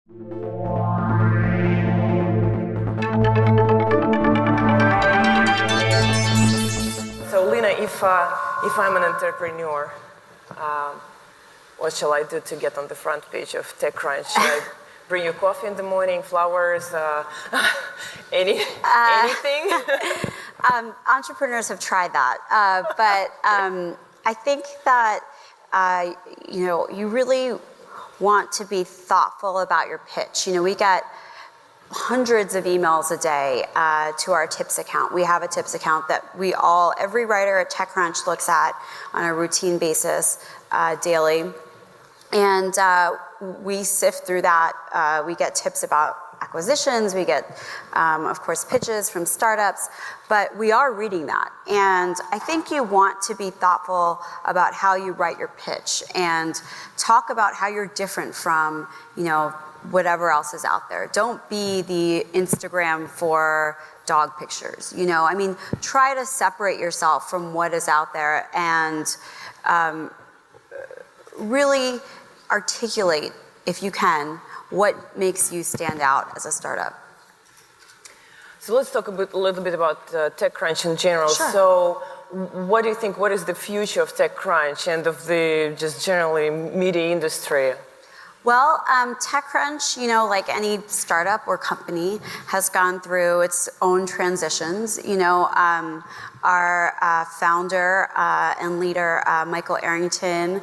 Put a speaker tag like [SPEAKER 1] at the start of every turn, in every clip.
[SPEAKER 1] So Leena, if I'm an entrepreneur, what shall I do to get on the front page of TechCrunch? Should I bring you coffee in the morning, flowers, anything?
[SPEAKER 2] Entrepreneurs have tried that, but I think that you really want to be thoughtful about your pitch. We get hundreds of emails a day to our tips account. We have a tips account that every writer at TechCrunch looks at on a routine basis daily. And we sift through that. We get tips about acquisitions. We get, of course, pitches from startups. But we are reading that. And I think you want to be thoughtful about how you write your pitch and talk about how you're different from, whatever else is out there. Don't be the Instagram for dog pictures. Try to separate yourself from what is out there and really articulate, if you can, what makes you stand out as a startup.
[SPEAKER 1] So let's talk a little bit about TechCrunch in general.
[SPEAKER 2] Sure.
[SPEAKER 1] So what do you think, what is the future of TechCrunch and of the just generally media industry?
[SPEAKER 2] Well, TechCrunch, like any startup or company, has gone through its own transitions. Our founder and leader, Michael Arrington,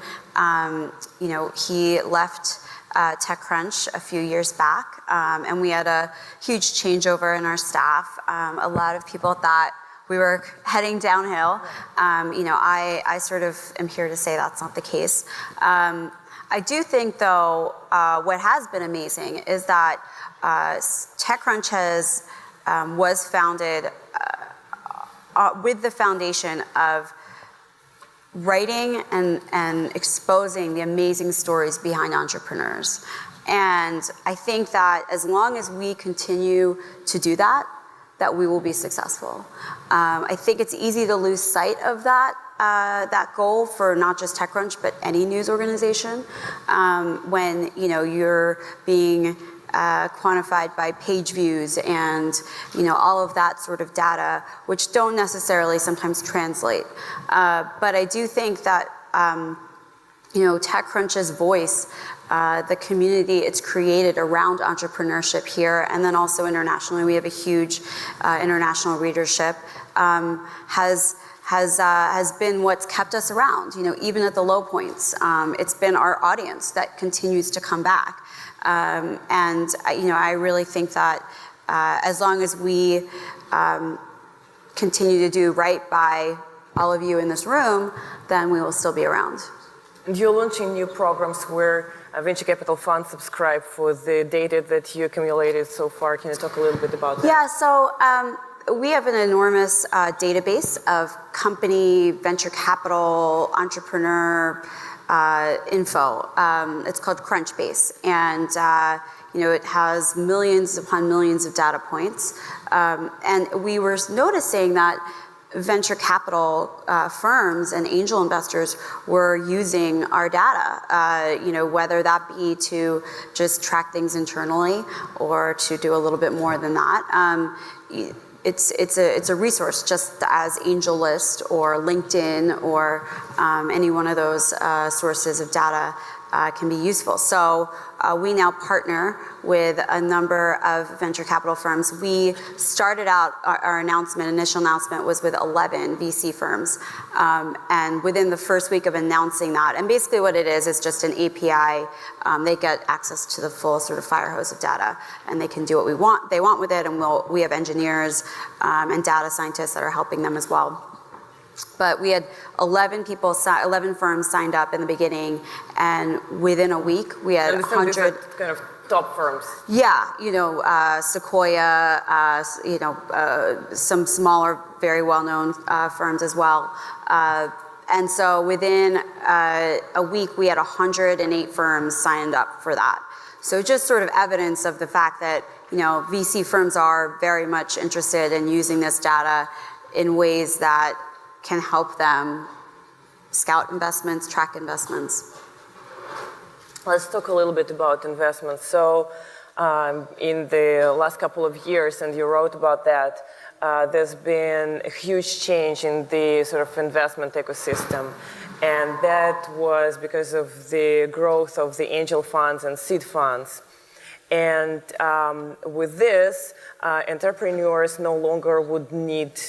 [SPEAKER 2] he left TechCrunch a few years back, and we had a huge changeover in our staff. A lot of people thought we were heading downhill. I sort of am here to say that's not the case. I do think, though, what has been amazing is that TechCrunch was founded with the foundation of writing and exposing the amazing stories behind entrepreneurs. And I think that as long as we continue to do that we will be successful. I think it's easy to lose sight of that goal for not just TechCrunch, but any news organization, when you're being quantified by page views and all of that sort of data, which don't necessarily sometimes translate. But I do think that TechCrunch's voice, the community it's created around entrepreneurship here, and then also internationally, we have a huge international readership, has been what's kept us around. Even at the low points, it's been our audience that continues to come back. And I really think that as long as we continue to do right by all of you in this room, then we will still be around.
[SPEAKER 1] And you're launching new programs where venture capital funds subscribe for the data that you accumulated so far. Can you talk a little bit about that?
[SPEAKER 2] Yeah, so we have an enormous database of company, venture capital, entrepreneur info. It's called Crunchbase, and it has millions upon millions of data points. And we were noticing that venture capital firms and angel investors were using our data, whether that be to just track things internally or to do a little bit more than that. It's a resource, just as AngelList or LinkedIn or any one of those sources of data can be useful. So we now partner with a number of venture capital firms. We started out, our initial announcement was with 11 VC firms. And within the first week of announcing that, and basically what it is just an API. They get access to the full sort of fire hose of data, and they can do what they want with it, and we have engineers and data scientists that are helping them as well. But we had 11 firms signed up in the beginning, and within a week we had 100
[SPEAKER 1] kind of top firms.
[SPEAKER 2] Yeah, Sequoia, some smaller, very well-known firms as well. And so within a week, we had 108 firms signed up for that. So just sort of evidence of the fact that VC firms are very much interested in using this data in ways that can help them scout investments, track investments.
[SPEAKER 1] let's talk a little bit about investments. So in the last couple of years, and you wrote about that, there's been a huge change in the sort of investment ecosystem. And that was because of the growth of the angel funds and seed funds. And with this, entrepreneurs no longer would need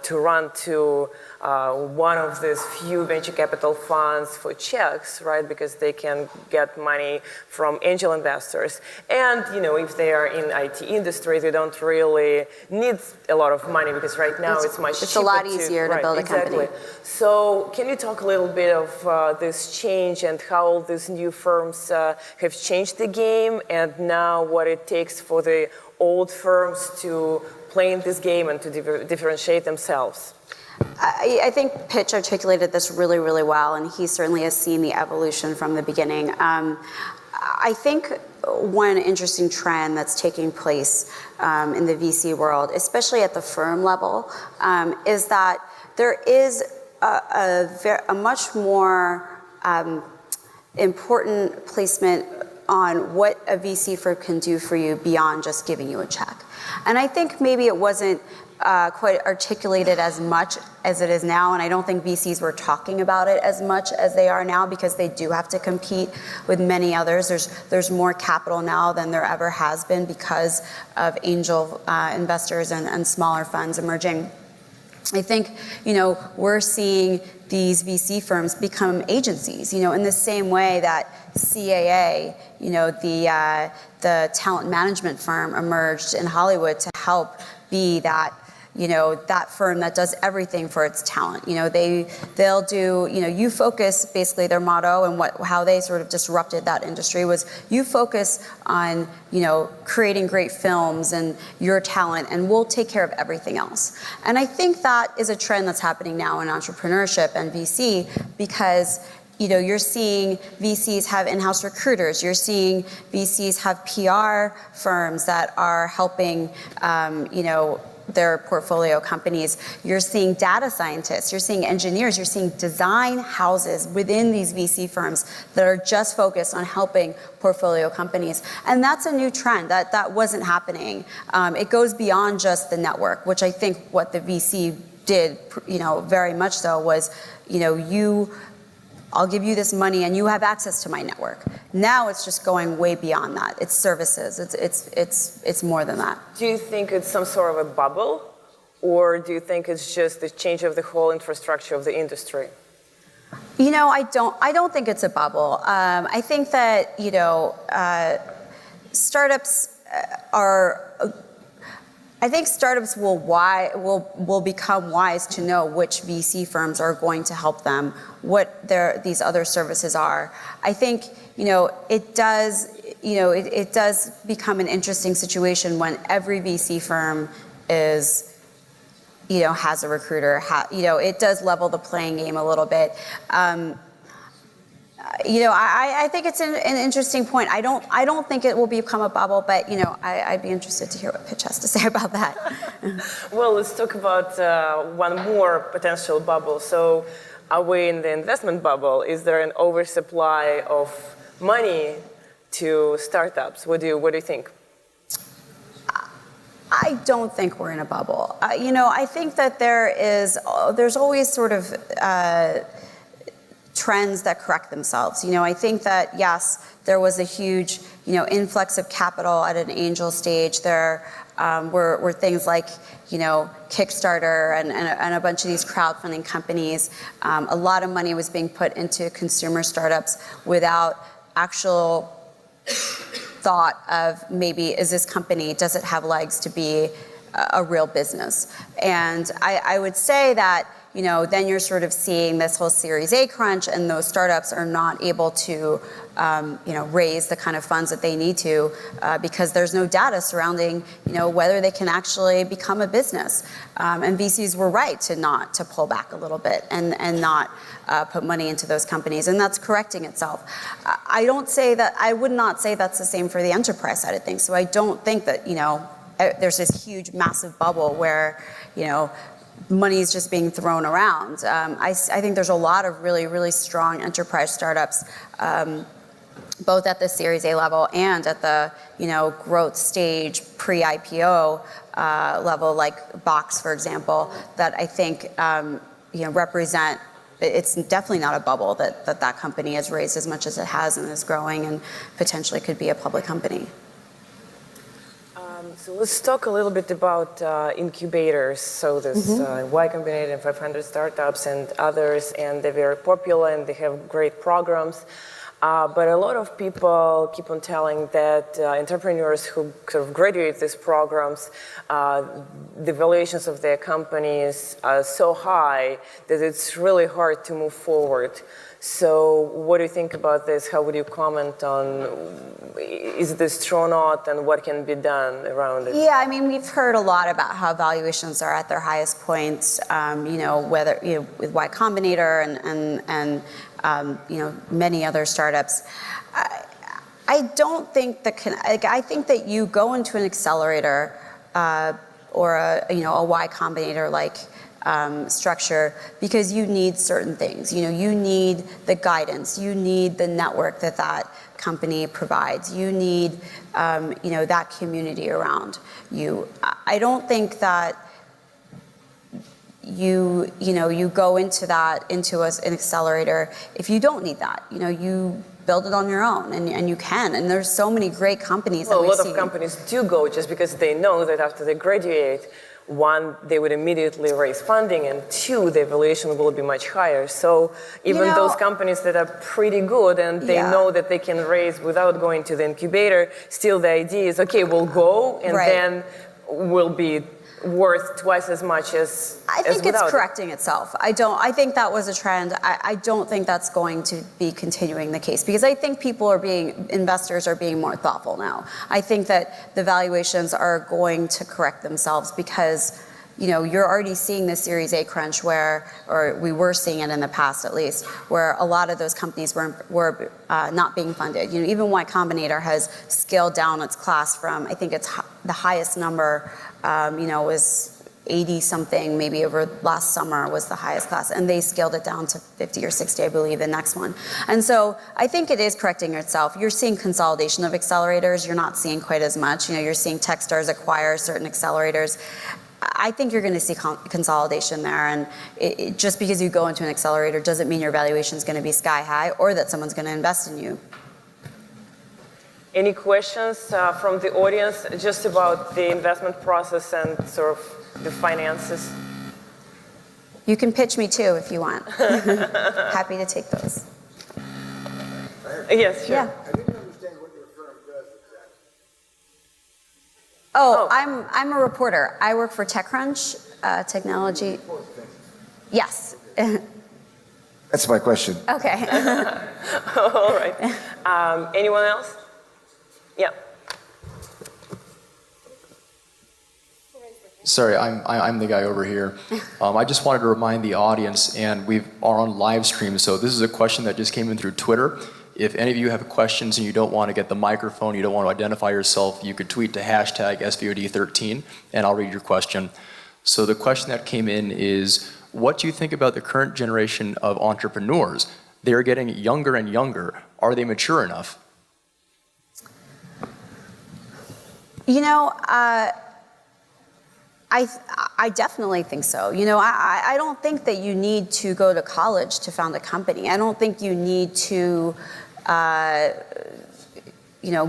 [SPEAKER 1] to run to one of these few venture capital funds for checks, right? Because they can get money from angel investors. And if they are in IT industry, they don't really need a lot of money because right now it's much cheaper.
[SPEAKER 2] It's a lot easier to build a company.
[SPEAKER 1] So can you talk a little bit of this change and how all these new firms have changed the game, and now what it takes for the old firms to play in this game and to differentiate themselves?
[SPEAKER 2] I think Pitch articulated this really, really well, and he certainly has seen the evolution from the beginning. I think one interesting trend that's taking place in the VC world, especially at the firm level, is that there is a much more important placement on what a VC firm can do for you beyond just giving you a check. And I think maybe it wasn't quite articulated as much as it is now, and I don't think VCs were talking about it as much as they are now because they do have to compete with many others. There's more capital now than there ever has been because of angel investors and smaller funds emerging. I think, we're seeing these VC firms become agencies, in the same way that CAA, the talent management firm emerged in Hollywood to help be that, that firm that does everything for its talent. They'll do, you focus, basically their motto and how they sort of disrupted that industry was you focus on, creating great films and your talent, and we'll take care of everything else. And I think that is a trend that's happening now in entrepreneurship and VC because you're seeing VCs have in-house recruiters. You're seeing VCs have PR firms that are helping, their portfolio companies. You're seeing data scientists. You're seeing engineers. You're seeing design houses within these VC firms that are just focused on helping portfolio companies. And that's a new trend that wasn't happening. It goes beyond just the network, which I think what the VC did, very much so was, I'll give you this money and you have access to my network. Now it's just going way beyond that. It's services. It's more than that.
[SPEAKER 1] Do you think it's some sort of a bubble, or do you think it's just the change of the whole infrastructure of the industry?
[SPEAKER 2] I don't think it's a bubble. I think that startups I think startups will become wise to know which VC firms are going to help them, what these other services are. I think it does become an interesting situation when every VC firm has a recruiter. It does level the playing game a little bit. I think it's an interesting point. I don't think it will become a bubble, but I'd be interested to hear what Pitch has to say about that.
[SPEAKER 1] Well, let's talk about one more potential bubble. So, are we in the investment bubble? Is there an oversupply of money to startups? What do you think?
[SPEAKER 2] I don't think we're in a bubble. I think that there's always sort of trends that correct themselves. I think that, yes, there was a huge, influx of capital at an angel stage. There were things like, Kickstarter and a bunch of these crowdfunding companies. A lot of money was being put into consumer startups without actual thought of maybe, does it have legs to be a real business? And I would say that, then you're sort of seeing this whole Series A crunch, and those startups are not able to, raise the kind of funds that they need to because there's no data surrounding, whether they can actually become a business. And VCs were right to pull back a little bit and not put money into those companies, and that's correcting itself. I would not say that's the same for the enterprise side of things. So I don't think that, there's this huge, massive bubble where, money is just being thrown around. I think there's a lot of really, really strong enterprise startups both at the Series A level and at the growth stage pre-IPO level, like Box, for example, that I think represent. It's definitely not a bubble that company has raised as much as it has and is growing and potentially could be a public company.
[SPEAKER 1] So let's talk a little bit about incubators. So there's Y Combinator and 500 startups and others, and they're very popular and they have great programs. But a lot of people keep on telling that entrepreneurs who sort of graduate these programs, the valuations of their companies are so high that it's really hard to move forward. So what do you think about this? How would you comment on, is this true or not, and what can be done around it?
[SPEAKER 2] Yeah, I mean, we've heard a lot about how valuations are at their highest points, whether, with Y Combinator and many other startups. I don't think I think that you go into an accelerator or a Y Combinator like structure because you need certain things. You need the guidance, you need the network that company provides, you need that community around you. I don't think that you go into an accelerator if you don't need that. You build it on your own, and you can. And there's so many great companies.
[SPEAKER 1] Well, a lot of companies do go just because they know that after they graduate, one, they would immediately raise funding, and two, their valuation will be much higher. So even those companies that are pretty good and they know that they can raise without going to the incubator, still the idea is, okay, we'll go and then we'll be worth twice as much as
[SPEAKER 2] I think it's correcting itself. I think that was a trend. I don't think that's going to be continuing the case because I think investors are being more thoughtful now. I think that the valuations are going to correct themselves because you're already seeing the Series A crunch or we were seeing it in the past at least, where a lot of those companies were not being funded. Even Y Combinator has scaled down its class from, I think it's the highest number, was 80 something, maybe over last summer was the highest class, and they scaled it down to 50 or 60, I believe, the next one. And so I think it is correcting itself. You're seeing consolidation of accelerators. You're not seeing quite as much. You're seeing Techstars acquire certain accelerators. I think you're going to see consolidation there, and just because you go into an accelerator doesn't mean your valuation is going to be sky high or that someone's going to invest in you.
[SPEAKER 1] Any questions from the audience just about the investment process and sort of the finances?
[SPEAKER 2] You can pitch me too if you want. Happy to take those.
[SPEAKER 1] Yes, sure.
[SPEAKER 2] Yeah.
[SPEAKER 3] I didn't understand what your firm does exactly.
[SPEAKER 2] Oh, I'm a reporter. I work for TechCrunch, technology. Yes.
[SPEAKER 3] That's my question.
[SPEAKER 2] Okay.
[SPEAKER 1] All right. Anyone else? Yeah.
[SPEAKER 4] Sorry, I'm the guy over here. I just wanted to remind the audience, and we are on live stream, so this is a question that just came in through Twitter. If any of you have questions and you don't want to get the microphone, you don't want to identify yourself, you could tweet to hashtag SVOD13, and I'll read your question. So the question that came in is, what do you think about the current generation of entrepreneurs? They're getting younger and younger. Are they mature enough?
[SPEAKER 2] I definitely think so. I don't think that you need to go to college to found a company. I don't think you need to,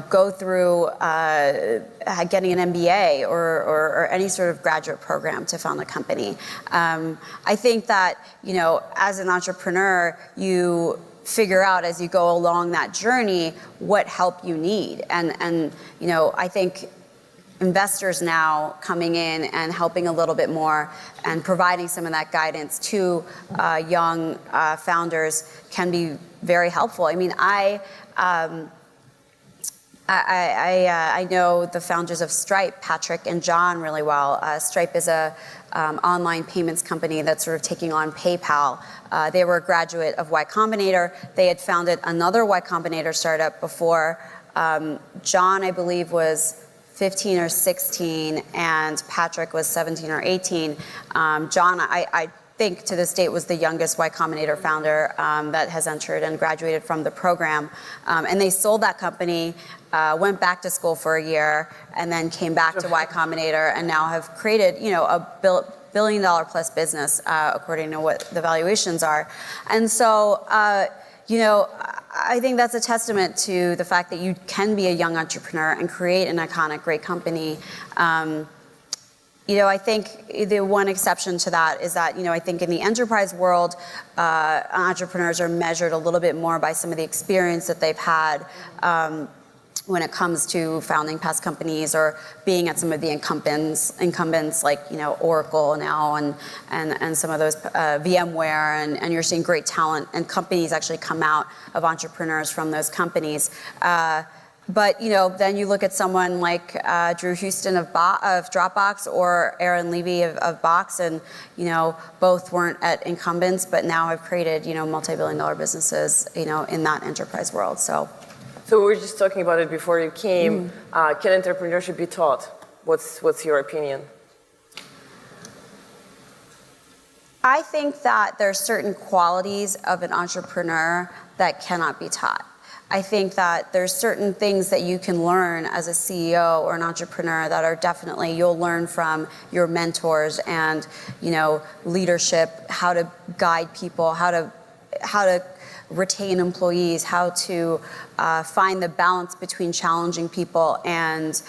[SPEAKER 2] go through getting an MBA or any sort of graduate program to found a company. I think that, as an entrepreneur, you figure out as you go along that journey what help you need. And I think investors now coming in and helping a little bit more and providing some of that guidance to young founders can be very helpful. I mean, I know the founders of Stripe, Patrick and John, really well. Stripe is a online payments company that's sort of taking on PayPal. They were a graduate of Y Combinator. They had founded another Y Combinator startup before. John, I believe, was 15 or 16, and Patrick was 17 or 18. John, I think to this date was the youngest Y Combinator founder that has entered and graduated from the program. And they sold that company, went back to school for a year, and then came back to Y Combinator and now have created, a billion-dollar plus business according to what the valuations are. And so, I think that's a testament to the fact that you can be a young entrepreneur and create an iconic, great company. I think the one exception to that is that, I think in the enterprise world, entrepreneurs are measured a little bit more by some of the experience that they've had when it comes to founding past companies or being at some of the incumbents like, Oracle now and some of those VMware, and you're seeing great talent and companies actually come out of entrepreneurs from those companies. But then you look at someone like Drew Houston of Dropbox or Aaron Levy of Box, and both weren't at incumbents, but now have created multi-billion-dollar businesses in that enterprise world. So
[SPEAKER 1] we were just talking about it before you came. Can entrepreneurship be taught? What's your opinion?
[SPEAKER 2] I think that there are certain qualities of an entrepreneur that cannot be taught. I think that there's certain things that you can learn as a CEO or an entrepreneur that are definitely you'll learn from your mentors and leadership, how to guide people, how to retain employees, how to find the balance between challenging people and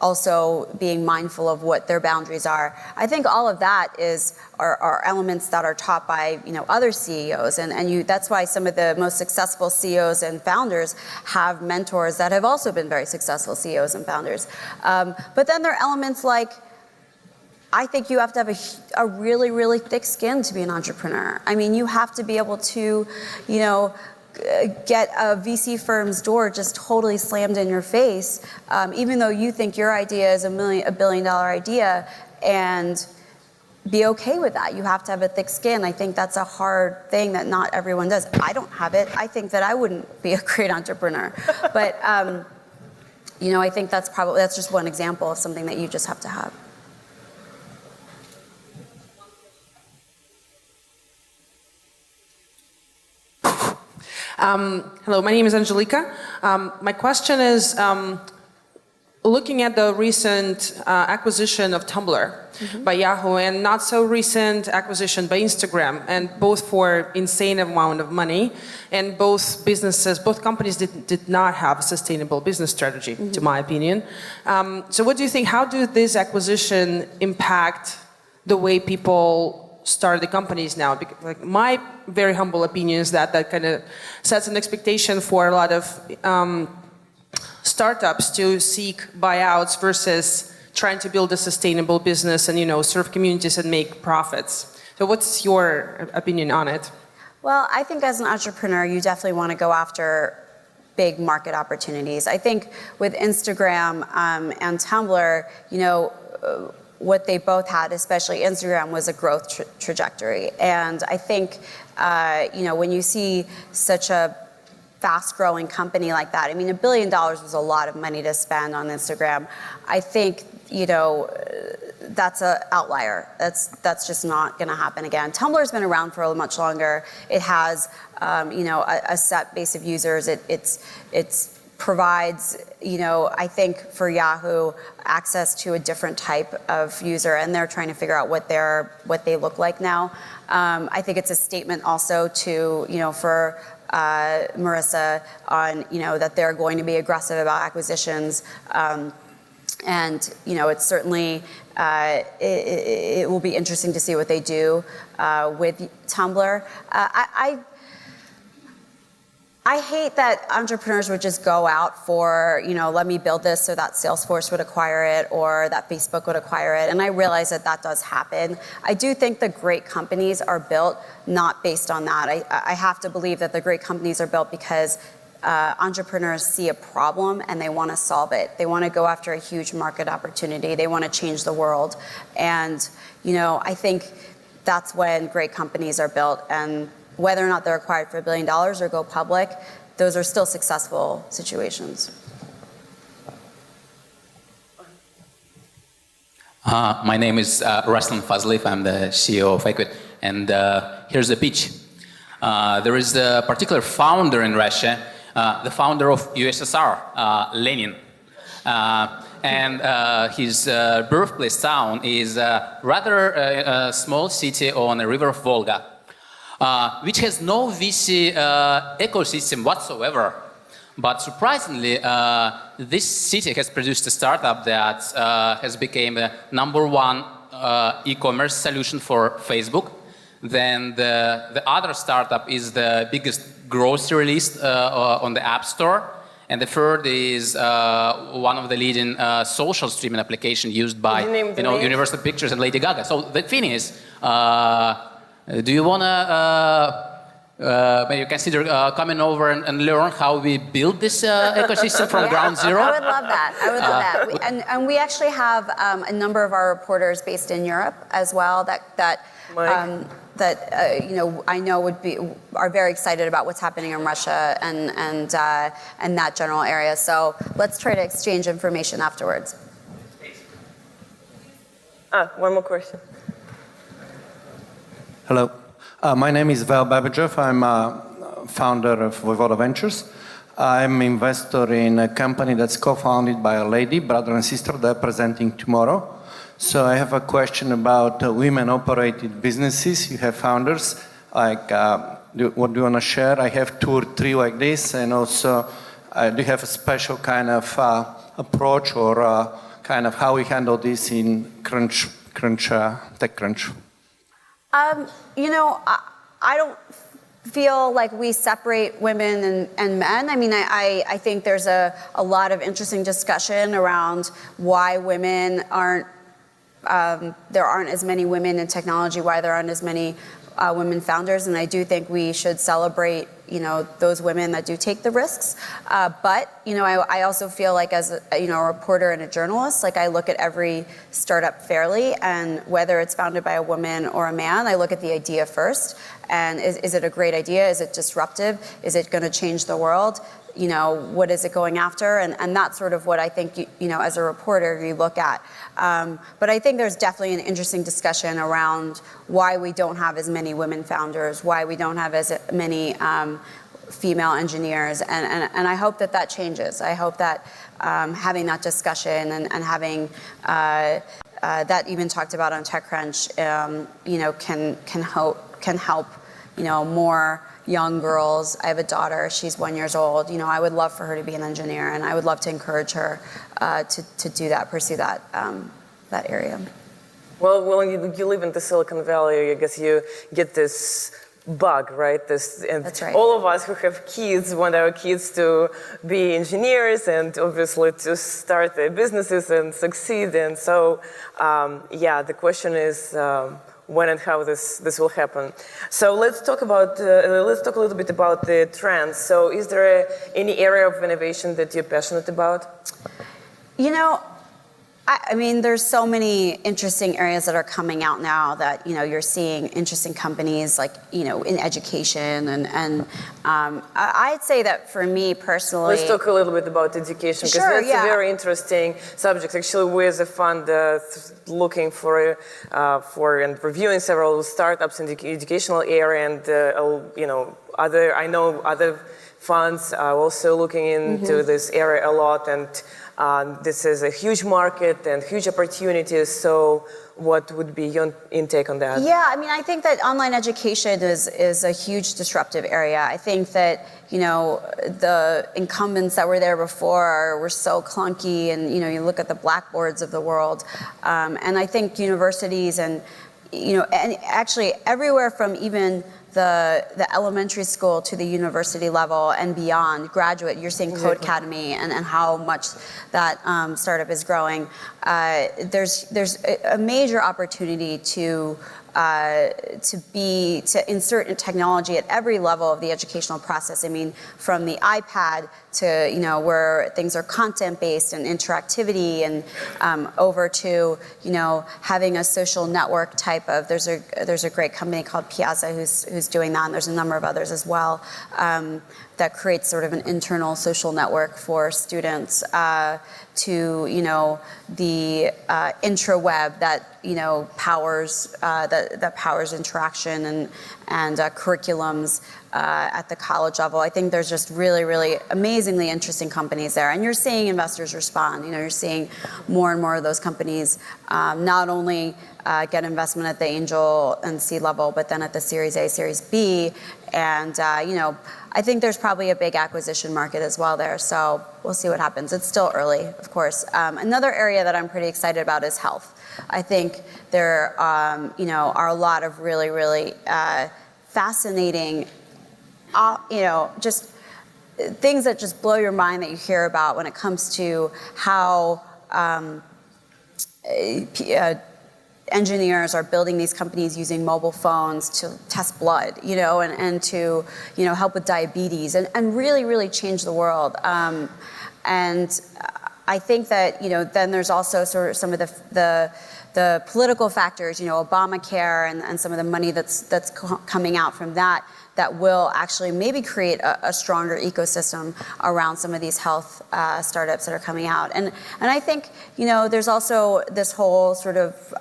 [SPEAKER 2] also being mindful of what their boundaries are. I think all of that are elements that are taught by other CEOs, and that's why some of the most successful CEOs and founders have mentors that have also been very successful CEOs and founders. But then there are elements like, I think you have to have a really, really thick skin to be an entrepreneur. I mean, you have to be able to, get a VC firm's door just totally slammed in your face, even though you think your idea is a billion-dollar idea, and be okay with that. You have to have a thick skin. I think that's a hard thing that not everyone does. I don't have it. I think that I wouldn't be a great entrepreneur. But, I think that's just one example of something that you just have to have.
[SPEAKER 5] Hello, my name is Angelica. My question is, looking at the recent acquisition of Tumblr by Yahoo and not so recent acquisition by Instagram, and both for insane amount of money, and both companies did not have a sustainable business strategy, to my opinion. So what do you think, how do this acquisition impact the way people start the companies now? Because, like, my very humble opinion is that kind of sets an expectation for a lot of startups to seek buyouts versus trying to build a sustainable business and serve communities and make profits. So what's your opinion on it?
[SPEAKER 2] Well, I think as an entrepreneur, you definitely want to go after big market opportunities. I think with Instagram and Tumblr, what they both had, especially Instagram, was a growth trajectory. And I think, when you see such a fast-growing company like that, I mean, $1 billion was a lot of money to spend on Instagram. I think, that's an outlier. That's just not going to happen again. Tumblr's been around for much longer. It has, a set base of users. It's provides, I think for Yahoo, access to a different type of user, and they're trying to figure out what they look like now. I think it's a statement also to, for Marissa on, that they're going to be aggressive about acquisitions. And, it's certainly, it will be interesting to see what they do with Tumblr. I hate that entrepreneurs would just go out for, let me build this so that Salesforce would acquire it or that Facebook would acquire it. And I realize that does happen. I do think the great companies are built not based on that. I have to believe that the great companies are built because entrepreneurs see a problem and they want to solve it. They want to go after a huge market opportunity. They want to change the world. And, I think that's when great companies are built. And whether or not they're acquired for $1 billion or go public, those are still successful situations.
[SPEAKER 6] My name is Ruslan Fazliyev. I'm the CEO of Equit, and here's the pitch. There is a particular founder in Russia, the founder of USSR, Lenin, and his birthplace town is rather small city on the river of Volga, which has no VC ecosystem whatsoever. But surprisingly, this city has produced a startup that has become the #1 e-commerce solution for Facebook. Then the other startup is the biggest grocery list on the App Store. And the third is one of the leading social streaming application used by Universal Pictures and Lady Gaga. So the thing is, do you want to maybe consider coming over and learn how we build this ecosystem from ground zero?
[SPEAKER 2] I would love that. I would love that. And we actually have a number of our reporters based in Europe as well that I know are very excited about what's happening in Russia and that general area. So let's try to exchange information afterwards.
[SPEAKER 1] One more question.
[SPEAKER 7] Hello. My name is Val Babajev. I'm a founder of Voivoda Ventures. I'm an investor in a company that's co-founded by a lady, brother and sister. They're presenting tomorrow. So I have a question about women-operated businesses. You have founders. Like, what do you want to share? I have 2 or 3 like this. And also, do you have a special kind of approach or kind of how we handle this in TechCrunch?
[SPEAKER 2] I don't feel like we separate women and men. I mean, I think there's a lot of interesting discussion around why women there aren't as many women in technology, why there aren't as many women founders, and I do think we should celebrate, those women that do take the risks. But, I also feel like as a reporter and a journalist, like I look at every startup fairly, and whether it's founded by a woman or a man, I look at the idea first. And is it a great idea? Is it disruptive? Is it going to change the world? What is it going after? And that's sort of what I think, as a reporter, you look at. But I think there's definitely an interesting discussion around why we don't have as many women founders, why we don't have as many female engineers. And I hope that changes. I hope that having that discussion and having that even talked about on TechCrunch, can help, more young girls. I have a daughter, she's 1 year old. I would love for her to be an engineer, and I would love to encourage her to do that, pursue that area.
[SPEAKER 1] Well, when you live in the Silicon Valley, I guess you get this bug, right?
[SPEAKER 2] That's right.
[SPEAKER 1] All of us who have kids want our kids to be engineers and obviously to start their businesses and succeed. And so, the question is, when and how this will happen. So let's talk a little bit about the trends. So is there any area of innovation that you're passionate about?
[SPEAKER 2] I mean, there's so many interesting areas that are coming out now that, you're seeing interesting companies like, in education and I'd say that for me personally.
[SPEAKER 1] Let's talk a little bit about education, because that's a very interesting subject. Actually, we as a fund looking for and reviewing several startups in the educational area, and I know other funds are also looking into this area a lot, and this is a huge market and huge opportunities. So what would be your intake on that? Yeah,
[SPEAKER 2] I mean, I think that online education is a huge disruptive area. I think that, the incumbents that were there before were so clunky, and, you look at the Blackboards of the world. And I think universities and actually everywhere from even the elementary school to the university level and beyond, graduate, you're seeing Code Academy and how much that startup is growing. There's a major opportunity to insert technology at every level of the educational process. I mean, from the iPad to, where things are content-based and interactivity, and over to, having a social network type of, there's a great company called Piazza who's doing that, and there's a number of others as well. that creates sort of an internal social network for students, to the intraweb that powers that powers interaction and curriculums at the college level. I think there's just really, really amazingly interesting companies there, and you're seeing investors respond. You're seeing more and more of those companies not only get investment at the angel and seed level, but then at the Series A, Series B, and I think there's probably a big acquisition market as well there. So we'll see what happens. It's still early, of course. Another area that I'm pretty excited about is health. I think there are a lot of really, really fascinating, just things that just blow your mind that you hear about when it comes to how engineers are building these companies using mobile phones to test blood, and to, help with diabetes and really, really change the world. And I think that, then there's also sort of some of the political factors, Obamacare and some of the money that's coming out from that will actually maybe create a stronger ecosystem around some of these health startups that are coming out. And I think, there's also this whole sort of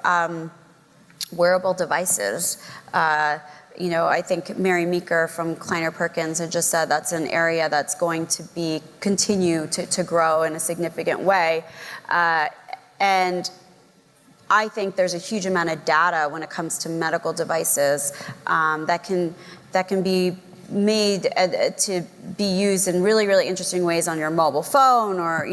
[SPEAKER 2] wearable devices. I think Mary Meeker from Kleiner Perkins had just said that's an area that's going to continue to grow in a significant way. And I think there's a huge amount of data when it comes to medical devices that can be made to be used in really, really interesting ways on your mobile phone, or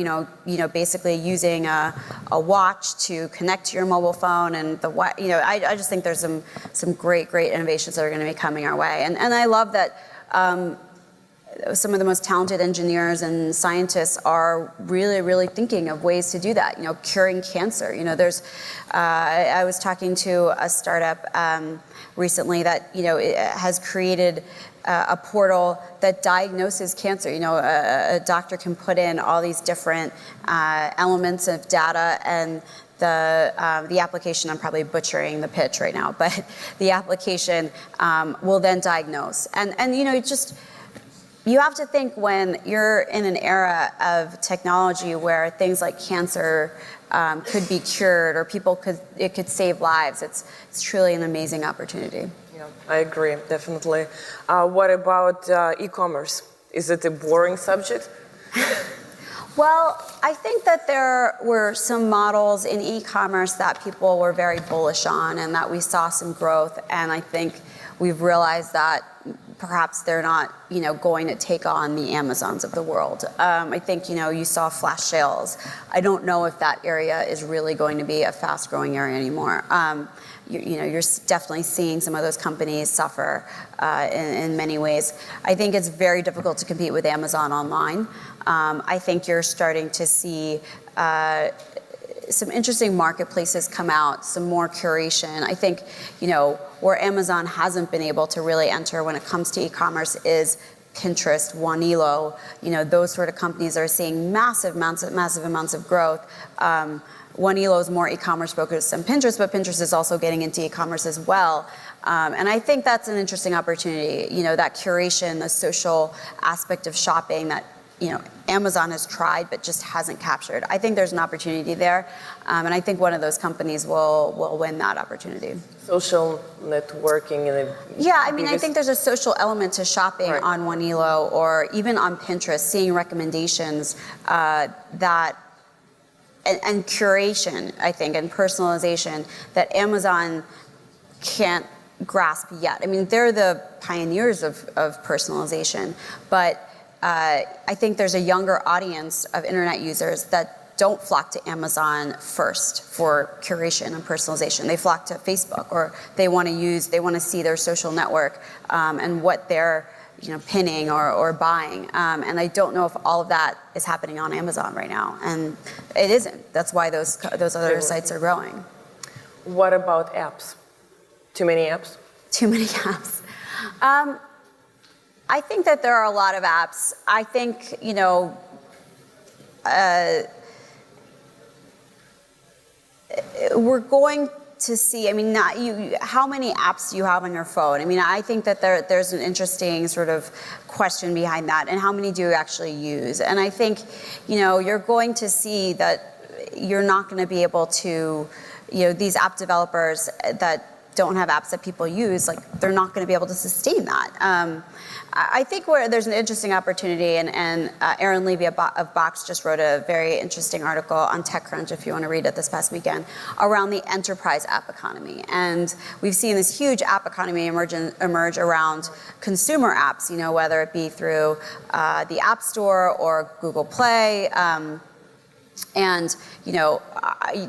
[SPEAKER 2] basically using a watch to connect to your mobile phone, and I just think there's some great innovations that are going to be coming our way, and I love that some of the most talented engineers and scientists are really, really thinking of ways to do that. Curing cancer. I was talking to a startup recently that it has created a portal that diagnoses cancer. A doctor can put in all these different elements of data, and the application, I'm probably butchering the pitch right now, but the application will then diagnose. And you have to think, when you're in an era of technology where things like cancer could be cured, or it could save lives, it's truly an amazing opportunity.
[SPEAKER 1] Yeah, I agree, definitely. What about e-commerce? Is it a boring subject?
[SPEAKER 2] Well, I think that there were some models in e-commerce that people were very bullish on, and that we saw some growth, and I think we've realized that perhaps they're not, going to take on the Amazons of the world. I think, you saw flash sales. I don't know if that area is really going to be a fast-growing area anymore. You're definitely seeing some of those companies suffer in many ways. I think it's very difficult to compete with Amazon online. I think you're starting to see some interesting marketplaces come out, some more curation. I think, where Amazon hasn't been able to really enter when it comes to e-commerce is Pinterest, Wanelo, those sort of companies are seeing massive amounts of growth. Wanelo is more e-commerce focused than Pinterest, but Pinterest is also getting into e-commerce as well. And I think that's an interesting opportunity, that curation, the social aspect of shopping that Amazon has tried but just hasn't captured. I think there's an opportunity there, and I think one of those companies will win that opportunity.
[SPEAKER 1] Social networking
[SPEAKER 2] I think there's a social element to shopping on Wanelo, or even on Pinterest, seeing recommendations that and curation, I think, and personalization that Amazon can't grasp yet. I mean, they're the pioneers of personalization, but I think there's a younger audience of internet users that don't flock to Amazon first for curation and personalization. They flock to Facebook, or they want to see their social network and what they're pinning or buying. And I don't know if all of that is happening on Amazon right now, and it isn't. That's why those other sites are growing.
[SPEAKER 1] What about apps? Too many apps?
[SPEAKER 2] Too many apps. I think that there are a lot of apps. I think, we're going to see, I mean, not you, how many apps do you have on your phone? I mean, I think that there's an interesting sort of question behind that, and how many do you actually use? And I think, you know, you're going to see that you're not going to be able to, you know, these app developers that don't have apps that people use, like they're not going to be able to sustain that. I think where there's an interesting opportunity, and Aaron Levy of Box just wrote a very interesting article on TechCrunch, if you want to read it, this past weekend, around the enterprise app economy. And we've seen this huge app economy emerge around consumer apps, you know, whether it be through the App Store or Google Play. And, you know,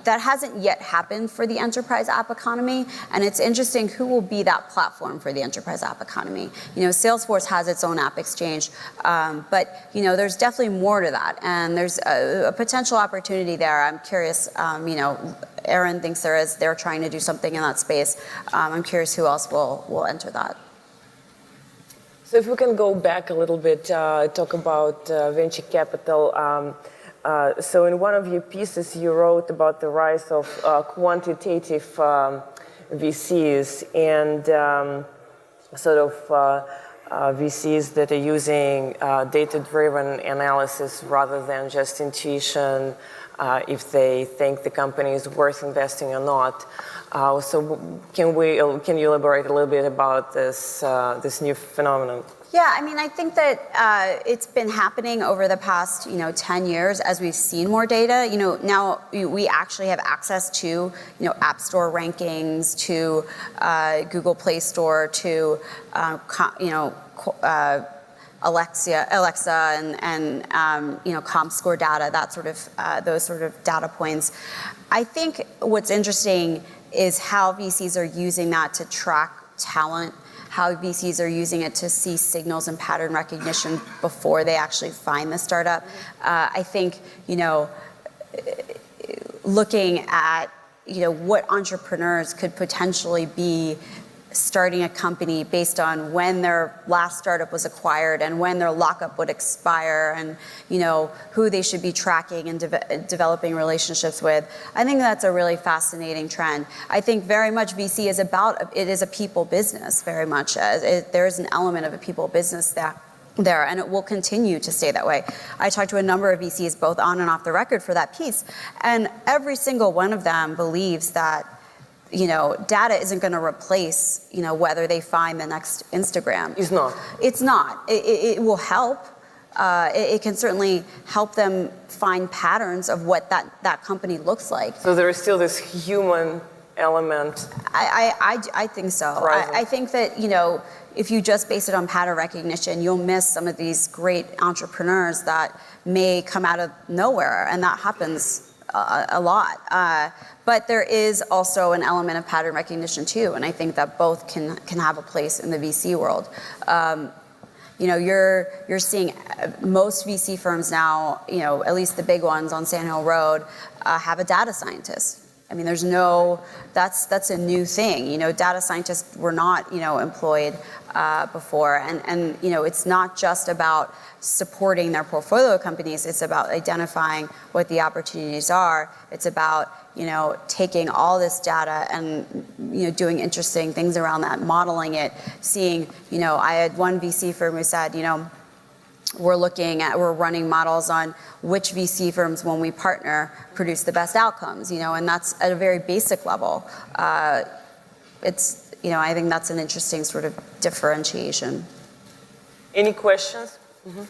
[SPEAKER 2] that hasn't yet happened for the enterprise app economy. And it's interesting who will be that platform for the enterprise app economy. You know, Salesforce has its own app exchange, but, you know, there's definitely more to that. And there's a potential opportunity there. I'm curious, you know, Aaron thinks there is. They're trying to do something in that space. I'm curious who else will enter that.
[SPEAKER 1] So if we can go back a little bit, talk about venture capital. So in one of your pieces, you wrote about the rise of quantitative VCs and sort of VCs that are using data-driven analysis rather than just intuition if they think the company is worth investing or not. So can you elaborate a little bit about this new phenomenon?
[SPEAKER 2] Yeah, I mean, I think that it's been happening over the past, 10 years as we've seen more data. You know, now we actually have access to, App Store rankings, to Google Play Store, to, Alexa and ComScore data, that sort of, those sort of data points. I think what's interesting is how VCs are using that to track talent, how VCs are using it to see signals and pattern recognition before they actually find the startup. I think, looking at, what entrepreneurs could potentially be starting a company based on when their last startup was acquired and when their lockup would expire and, who they should be tracking and developing relationships with. I think that's a really fascinating trend. I think very much VC is it is a people business very much. There is an element of a people business there, and it will continue to stay that way. I talked to a number of VCs, both on and off the record, for that piece, and every single one of them believes that data isn't going to replace, whether they find the next Instagram.
[SPEAKER 1] It's not.
[SPEAKER 2] It's not. It will help. It can certainly help them find patterns of what that company looks like.
[SPEAKER 1] So there is still this human element.
[SPEAKER 2] I think so. I think that, if you just base it on pattern recognition, you'll miss some of these great entrepreneurs that may come out of nowhere, and that happens a lot. But there is also an element of pattern recognition too, and I think that both can have a place in the VC world. You're seeing most VC firms now, at least the big ones on Sand Hill Road, have a data scientist. I mean, that's a new thing. Data scientists were not, employed before, and it's not just about supporting their portfolio companies. It's about identifying what the opportunities are. It's about taking all this data and doing interesting things around that, modeling it, seeing. I had one VC firm who said, we're running models on which VC firms, when we partner, produce the best outcomes, and that's at a very basic level. I think that's an interesting sort of differentiation.
[SPEAKER 1] Any questions? Mm-hmm.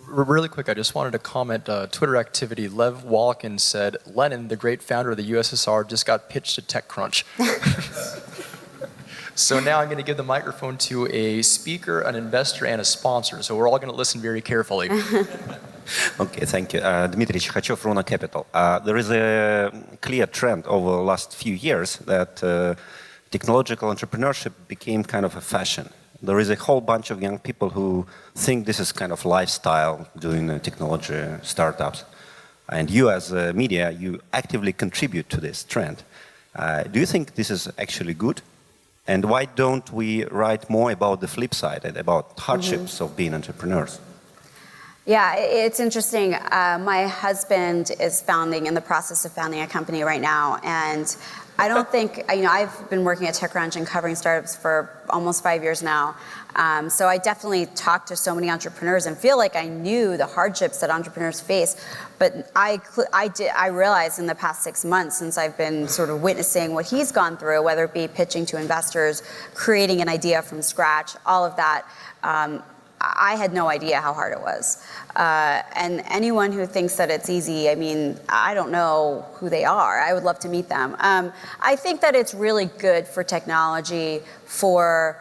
[SPEAKER 4] Really quick, I just wanted to comment, Twitter activity. Lev Walkin said, Lenin, the great founder of the USSR, just got pitched to TechCrunch. So now I'm going to give the microphone to a speaker, an investor, and a sponsor. So we're all going to listen very carefully.
[SPEAKER 8] Okay, thank you. Dmitry Chikhachev, Runa Capital. There is a clear trend over the last few years that technological entrepreneurship became kind of a fashion. There is a whole bunch of young people who think this is kind of lifestyle, doing technology startups. And you as a media, you actively contribute to this trend. Do you think this is actually good? And why don't we write more about the flip side and about hardships of being entrepreneurs?
[SPEAKER 2] Yeah, it's interesting. My husband is in the process of founding a company right now, and I don't think, I've been working at TechCrunch and covering startups for almost 5 years now. So I definitely talked to so many entrepreneurs and feel like I knew the hardships that entrepreneurs face. But I realized in the past 6 months, since I've been sort of witnessing what he's gone through, whether it be pitching to investors, creating an idea from scratch, all of that, I had no idea how hard it was. And anyone who thinks that it's easy, I don't know who they are. I would love to meet them. I think that it's really good for technology for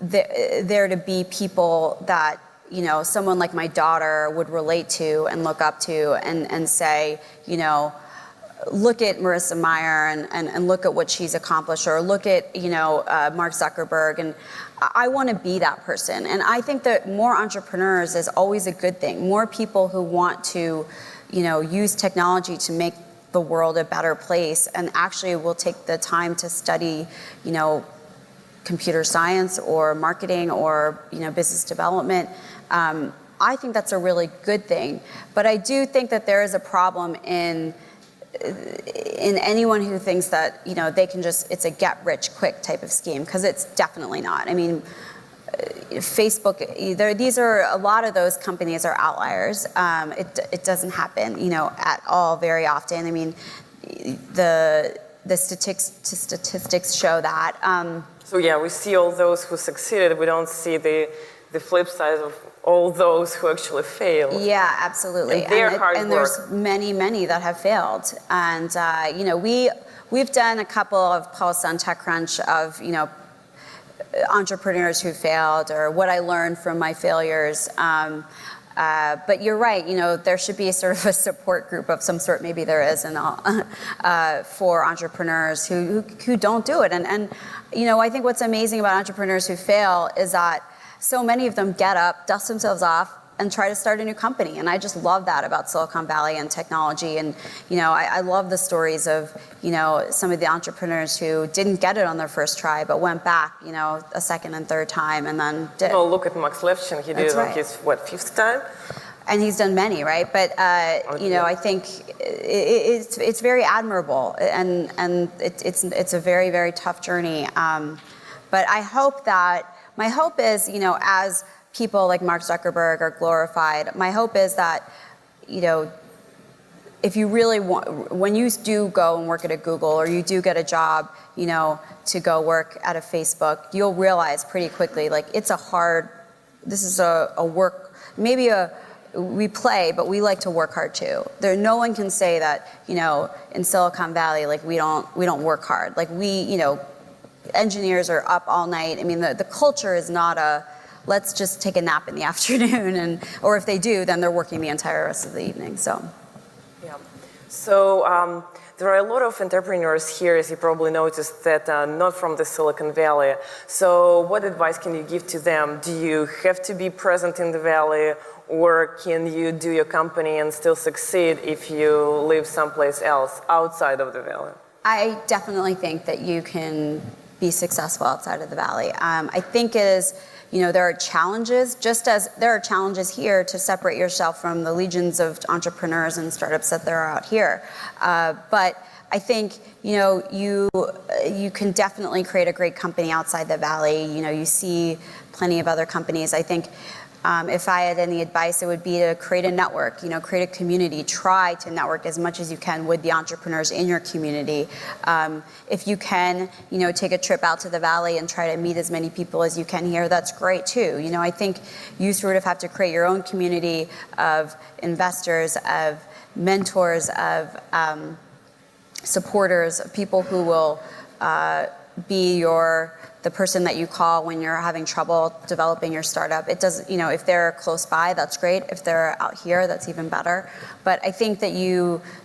[SPEAKER 2] there to be people that, someone like my daughter would relate to and look up to and say, look at Marissa Mayer and look at what she's accomplished, or look at, Mark Zuckerberg, and I want to be that person. And I think that more entrepreneurs is always a good thing. More people who want to, use technology to make the world a better place and actually will take the time to study, computer science or marketing or, business development. I think that's a really good thing. But I do think that there is a problem in anyone who thinks that, they can just, it's a get rich quick type of scheme, because it's definitely not. Facebook, these are, a lot of those companies are outliers. It doesn't happen, at all very often. The statistics show that.
[SPEAKER 1] So yeah, we see all those who succeeded. We don't see the flip side of all those who actually failed.
[SPEAKER 2] Yeah, absolutely.
[SPEAKER 1] And
[SPEAKER 2] there's many that have failed. And we've done a couple of posts on TechCrunch of entrepreneurs who failed, or what I learned from my failures. But you're right. There should be sort of a support group of some sort. Maybe there is, for entrepreneurs who don't do it. And I think what's amazing about entrepreneurs who fail is that so many of them get up, dust themselves off, and try to start a new company. And I just love that about Silicon Valley and technology. And, I love the stories of, some of the entrepreneurs who didn't get it on their first try, but went back, a second and third time and then did.
[SPEAKER 1] Oh, look at Max Levchin. He did it on his, fifth time?
[SPEAKER 2] And he's done many, right? But, I think it's very admirable. And it's a very, very tough journey. But I hope that, my hope is, as people like Mark Zuckerberg are glorified, my hope is that, if you really want, when you do go and work at a Google, or you do get a job, to go work at a Facebook, you'll realize pretty quickly, like, this is a work, we play, but we like to work hard too. No one can say that, in Silicon Valley, like, we don't work hard. Like, engineers are up all night. The culture is not let's just take a nap in the afternoon, or if they do, then they're working the entire rest of the evening. So,
[SPEAKER 1] yeah. So there are a lot of entrepreneurs here, as you probably noticed, that are not from the Silicon Valley. So what advice can you give to them? Do you have to be present in the Valley, or can you do your company and still succeed if you live someplace else outside of the Valley?
[SPEAKER 2] I definitely think that you can be successful outside of the Valley. I think there are challenges, just as there are challenges here to separate yourself from the legions of entrepreneurs and startups that there are out here. But I think, you can definitely create a great company outside the Valley. You see plenty of other companies. I think if I had any advice, it would be to create a network, create a community. Try to network as much as you can with the entrepreneurs in your community. If you can, take a trip out to the Valley and try to meet as many people as you can here, that's great too. I think you sort of have to create your own community of investors, of mentors, of supporters, of people who will be the person that you call when you're having trouble developing your startup. It doesn't, if they're close by, that's great. If they're out here, that's even better. But I think that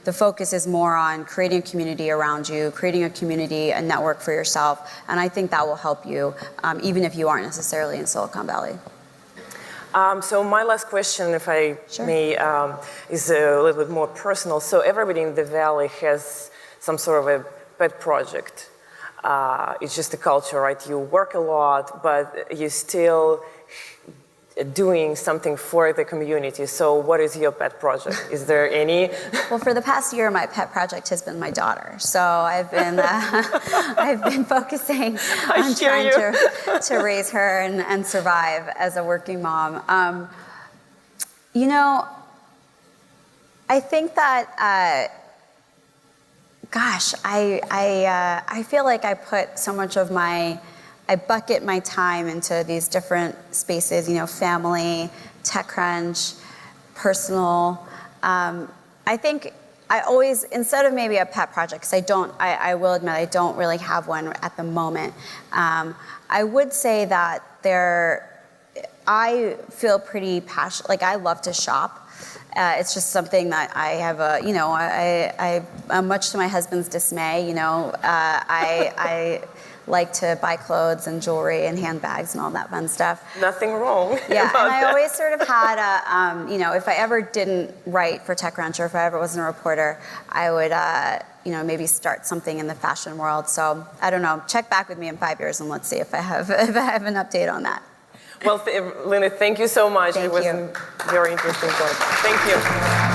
[SPEAKER 2] the focus is more on creating a community around you, creating a community, a network for yourself. And I think that will help you, even if you aren't necessarily in Silicon Valley.
[SPEAKER 1] So my last question, if I may, is a little bit more personal. So everybody in the Valley has some sort of a pet project. It's just a culture, right? You work a lot, but you still doing something for the community. So what is your pet project? Is there any?
[SPEAKER 2] Well, for the past year, my pet project has been my daughter. So I've been I've been focusing on trying to raise her and survive as a working mom. You know, I think that, gosh, I feel like I put so much of I bucket my time into these different spaces, you know, family, TechCrunch, personal. I think I always, instead of maybe a pet project, because I will admit I don't really have one at the moment. I would say that I feel pretty passionate, like I love to shop. It's just something that I have you know, much to my husband's dismay, you know, I like to buy clothes and jewelry and handbags and all that fun stuff.
[SPEAKER 1] Nothing wrong.
[SPEAKER 2] Yeah, and I always sort of had you know, if I ever didn't write for TechCrunch or if I ever wasn't a reporter, I would, you know, maybe start something in the fashion world. So I don't know, check back with me in 5 years and let's see if I have an update on that.
[SPEAKER 1] Well, Leena, thank you so much.
[SPEAKER 2] Thank
[SPEAKER 1] it was
[SPEAKER 2] you.
[SPEAKER 1] a very interesting talk. Thank you.